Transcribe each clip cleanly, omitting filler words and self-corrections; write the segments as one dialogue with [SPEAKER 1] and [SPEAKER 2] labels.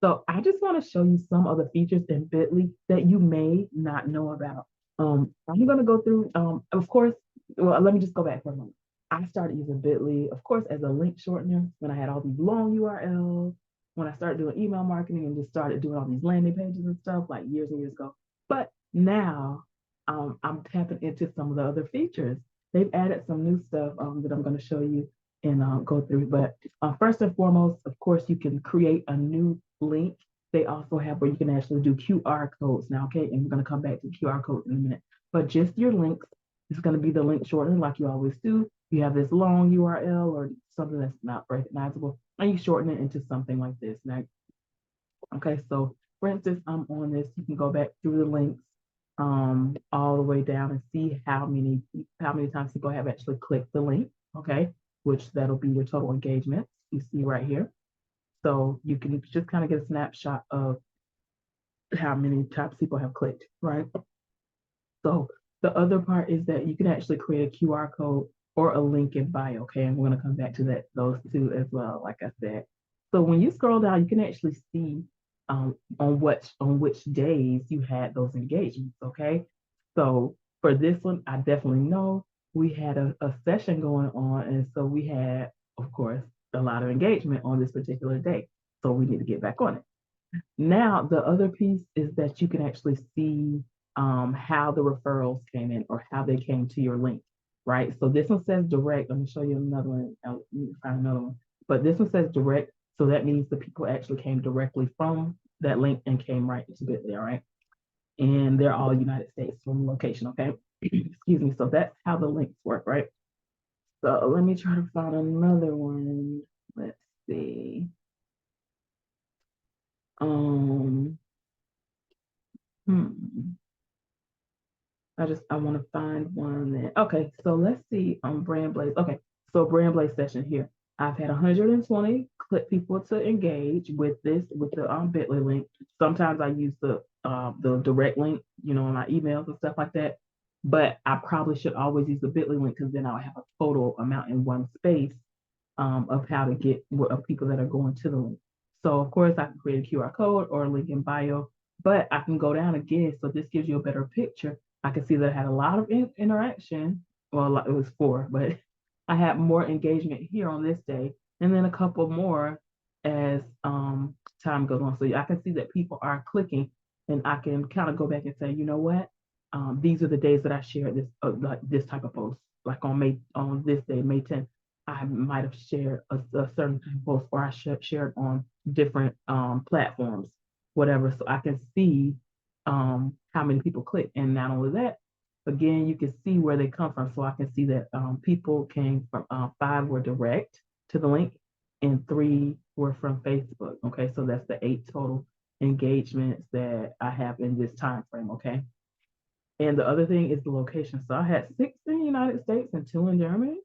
[SPEAKER 1] So I just want to show you some of the features in Bitly that you may not know about. I'm going to go through, of course, well, let me just go back for a moment. I started using Bitly, of course, as a link shortener when I had all these long URLs, when I started doing email marketing and just started doing all these landing pages and stuff like years and years ago. But now I'm tapping into some of the other features. They've added some new stuff that I'm going to show you and go through. But first and foremost, of course, you can create a new link. They also have where you can actually do QR codes now, okay? And we're going to come back to QR codes in a minute. But just your links is going to be the link shortener like you always do. You have this long URL or something that's not recognizable, and you shorten it into something like this. Now, okay, so for instance, I'm on this. You can go back through the links all the way down and see how many times people have actually clicked the link. Okay, which that'll be your total engagement. You see right here. So you can just kind of get a snapshot of how many times people have clicked, right? So the other part is that you can actually create a QR code or a link in bio. Okay, and we're going to come back to that those two as well, like I said. So when you scroll down, you can actually see on which days you had those engagements. Okay, so for this one, I definitely know we had a session going on, and so we had, of course, a lot of engagement on this particular day. So we need to get back on it. Now, the other piece is that you can actually see how the referrals came in or how they came to your link, right? So this one says direct. Let me show you another one. Let me find another one. But this one says direct. So that means the people actually came directly from that link and came right into Bitly, all right? And they're all United States from location, okay? Excuse me. So that's how the links work, right? So let me try to find another one. Let's see. Um, hmm. I want to find one that okay. So let's see on Brand Blaze. Okay, so Brand Blaze session here. I've had 120 click people to engage with this with the Bitly link. Sometimes I use the direct link, in my emails and stuff like that. But I probably should always use the Bitly link because then I'll have a total amount in one space of how to get of people that are going to the link. So of course I can create a QR code or a link in bio, but I can go down again. So this gives you a better picture. I can see that I had a lot of interaction. Well, it was four, but I had more engagement here on this day, and then a couple more as time goes on. So I can see that people are clicking, and I can kind of go back and say, you know what? These are the days that I shared like this type of post, like on this day, May 10th. I might have shared a certain post or I shared on different platforms, whatever. So I can see how many people click. And not only that, again, you can see where they come from. So I can see that people came from five were direct to the link and three were from Facebook. Okay, so that's the 8 total engagements that I have in this time frame. Okay. And the other thing is the location. So I had 6 in the United States and 2 in Germany.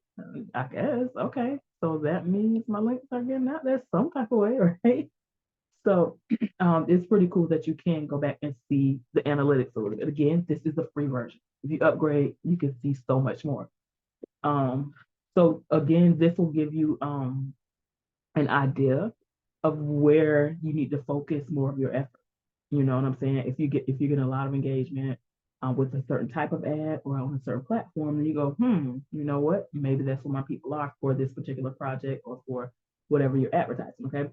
[SPEAKER 1] I guess. Okay. So that means my links are getting out there some type of way, right? So it's pretty cool that you can go back and see the analytics a little bit. Again, this is the free version. If you upgrade, you can see so much more. Um, so again, this will give you an idea of where you need to focus more of your effort. You know what I'm saying? If you get a lot of engagement with a certain type of ad or on a certain platform, and you go, you know what? Maybe that's where my people are for this particular project or for whatever you're advertising. Okay.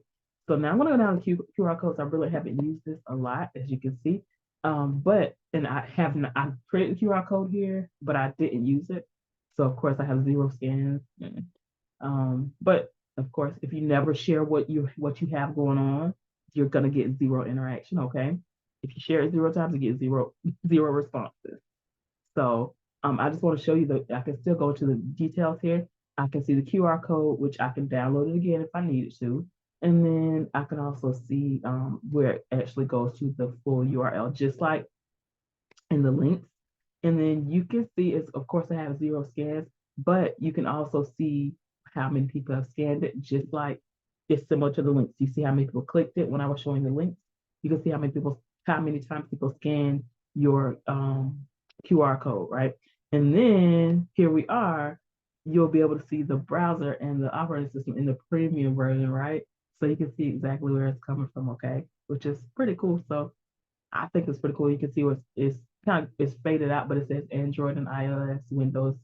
[SPEAKER 1] So now I'm gonna go down to QR codes. I really haven't used this a lot, as you can see. But and I created a QR code here, but I didn't use it. So of course I have 0 scans. But of course, if you never share what you have going on, you're gonna get 0 interaction. Okay. If you share it 0 times, you get zero responses. So I just want to show you that I can still go to the details here. I can see the QR code, which I can download it again if I needed to. And then I can also see where it actually goes to the full URL, just like in the links. And then you can see it's of course I have 0 scans, but you can also see how many people have scanned it, just like it's similar to the links. You see how many people clicked it when I was showing the links. You can see how many times people scan your QR code, right? And then here we are, you'll be able to see the browser and the operating system in the premium version, right? So you can see exactly where it's coming from, okay? Which is pretty cool. So I think it's pretty cool. You can see what it's kind of it's faded out, but it says Android and iOS, Windows,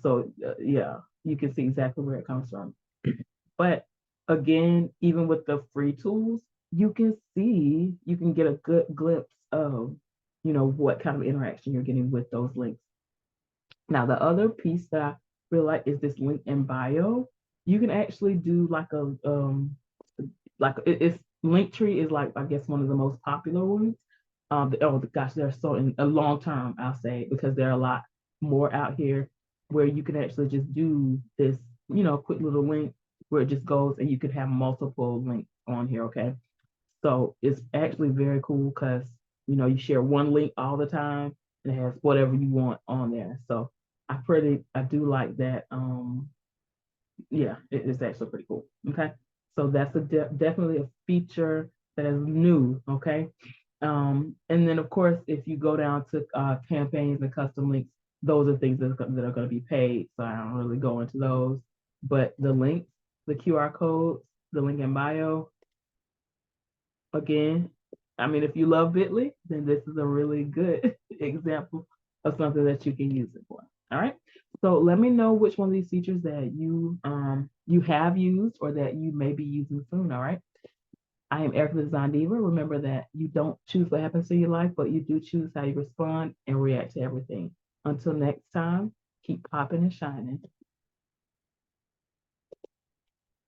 [SPEAKER 1] So yeah, you can see exactly where it comes from. But again, even with the free tools, you can get a good glimpse of, what kind of interaction you're getting with those links. Now, the other piece that I feel like is this link in bio. You can actually do like it's Linktree is like I guess one of the most popular ones. Oh gosh, they're so in a long term, I'll say, because there are a lot more out here where you can actually just do this, quick little link where it just goes and you could have multiple links on here, okay? So it's actually very cool because you share one link all the time and it has whatever you want on there. So I do like that. Yeah, it's actually pretty cool. Okay, so that's definitely a feature that is new. Okay, and then of course if you go down to campaigns and custom links, those are things that are going to be paid. So I don't really go into those, but the links, the QR codes, the link in bio, again, I mean, if you love Bitly, then this is a really good example of something that you can use it for. All right. So let me know which one of these features that you have used or that you may be using soon. All right. I am Erica the Design Diva. Remember that you don't choose what happens to your life, but you do choose how you respond and react to everything. Until next time, keep popping and shining.